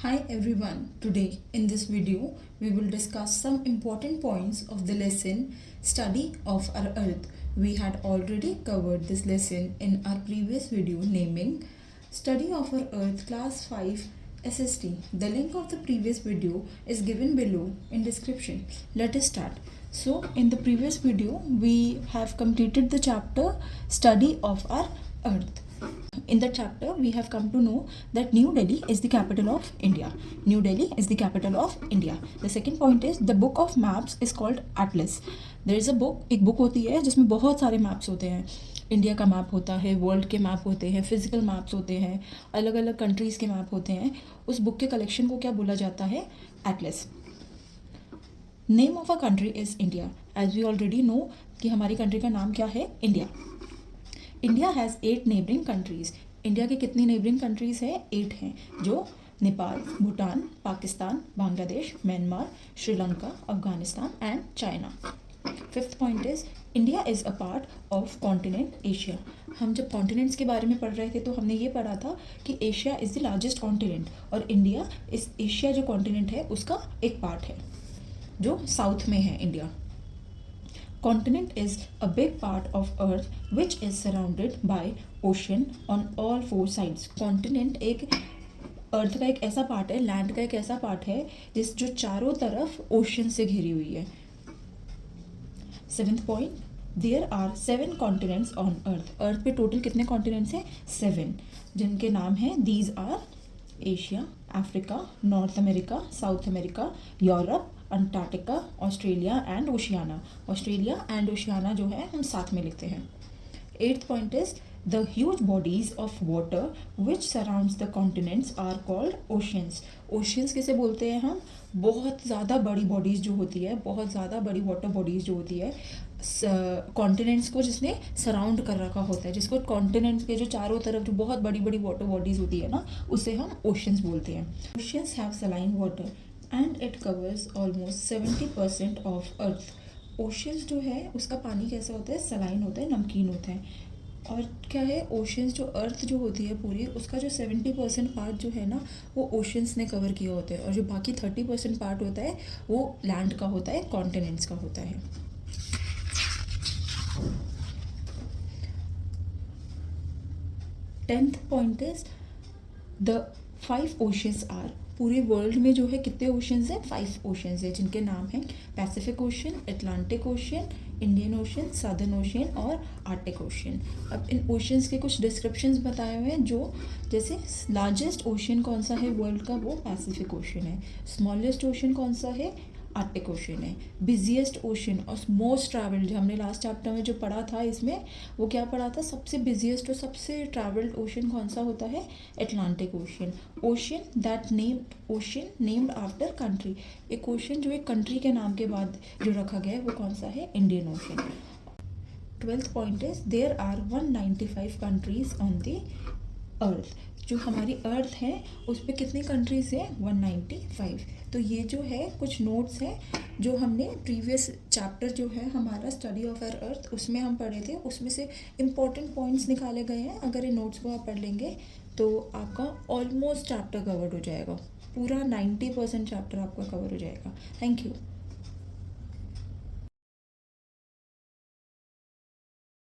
Hi everyone, today in this video we will discuss some important points of the lesson Study of our Earth. We had already covered this lesson in our previous video naming Study of our Earth Class 5 SST. The link of the previous video is given below in description. Let us start. So in the previous video we have completed the chapter Study of our Earth. In the chapter, we have come to know that New Delhi is the capital of India. New Delhi is the capital of India. The second point is the book of maps is called Atlas. There is a book, एक book होती है जिसमें बहुत सारे maps होते हैं. India का map होता है, वर्ल्ड के मैप होते हैं, फिजिकल मैप्स होते हैं, अलग अलग कंट्रीज़ के मैप होते हैं. उस बुक के कलेक्शन को क्या बोला जाता है? Atlas. Name of a country is India. As we already know कि हमारी कंट्री का नाम क्या है? India. India has 8 neighbouring countries. India के कितनी नेबरिंग कंट्रीज़ हैं? 8 हैं, जो Nepal, Bhutan, Pakistan, Bangladesh, Myanmar, Sri Lanka, Afghanistan and China. Fifth point is India is a part of continent Asia. हम जब कॉन्टिनेंट्स के बारे में पढ़ रहे थे तो हमने ये पढ़ा था कि Asia is the largest continent और इंडिया इस एशिया जो कॉन्टिनेंट है उसका एक पार्ट है जो साउथ में है India. Continent is a big part of Earth which is surrounded by ocean on all 4 sides. Continent एक अर्थ का एक ऐसा पार्ट है, लैंड का एक ऐसा पार्ट है जो चारों तरफ ओशन से घिरी हुई है. Seventh point, there are 7 continents on earth. Earth पे टोटल कितने कॉन्टिनेंट्स हैं? 7, जिनके नाम हैं these are Asia, Africa, North America, South America, Europe, Antarctica, Australia and Oceania. Australia and Oceania जो है हम साथ में लिखते हैं. Eighth point is the huge bodies of water which surrounds the continents are called oceans. Oceans किसे बोलते हैं हम? बहुत ज़्यादा बड़ी बॉडीज़ जो होती है, बहुत ज़्यादा बड़ी वाटर बॉडीज़ जो होती है कॉन्टिनेंट्स को जिसने सराउंड कर रखा होता है, जिसको कॉन्टिनेंट्स के जो चारों तरफ जो बहुत बड़ी बड़ी वाटर बॉडीज़ होती है ना, उसे हम ओशंस बोलते हैं. Oceans have saline water and it covers almost 70% of earth. Oceans जो है उसका पानी कैसा होता है? सलाइन होता है, नमकीन होता है. और क्या है? ओशंस जो अर्थ जो होती है पूरी, उसका जो 70% पार्ट जो है ना वो ओशंस ने कवर किया होता है और जो बाकी 30% पार्ट होता है वो लैंड का होता है, कॉन्टिनेंट्स का होता है. 10th point is the 5 oceans are. पूरे वर्ल्ड में जो है कितने ओशंस हैं? 5 ओशंस हैं, जिनके नाम हैं Pacific ocean, Atlantic ocean, Indian ocean, southern ocean और आर्टिक ओशन. अब इन ओशंस के कुछ डिस्क्रिप्शंस बताए हुए हैं. जो जैसे लार्जेस्ट ओशन कौन सा है वर्ल्ड का? वो पैसिफिक ओशन है. स्मॉलेस्ट ओशन कौन सा है? आर्टिक ओशन है. बिजिएस्ट ओशन और मोस्ट ट्रैवल्ड, जो हमने लास्ट चैप्टर में जो पढ़ा था इसमें वो क्या पढ़ा था? सबसे बिजिएस्ट और सबसे ट्रैवल्ड ओशन कौन सा होता है? Atlantic ocean. Ocean named after country. एक ओशन जो एक कंट्री के नाम के बाद जो रखा गया है वो कौन सा है? Indian ocean. 12th point is there are 195 countries on the earth. जो हमारी अर्थ है उस पर कितनी कंट्रीज़ हैं? 195. तो ये जो है कुछ नोट्स हैं जो हमने प्रीवियस चैप्टर जो है हमारा स्टडी ऑफ आवर अर्थ उसमें हम पढ़े थे, उसमें से इम्पॉर्टेंट पॉइंट्स निकाले गए हैं. अगर इन नोट्स को आप पढ़ लेंगे तो आपका ऑलमोस्ट चैप्टर कवर्ड हो जाएगा. पूरा 90% चैप्टर आपका कवर हो जाएगा. Thank you.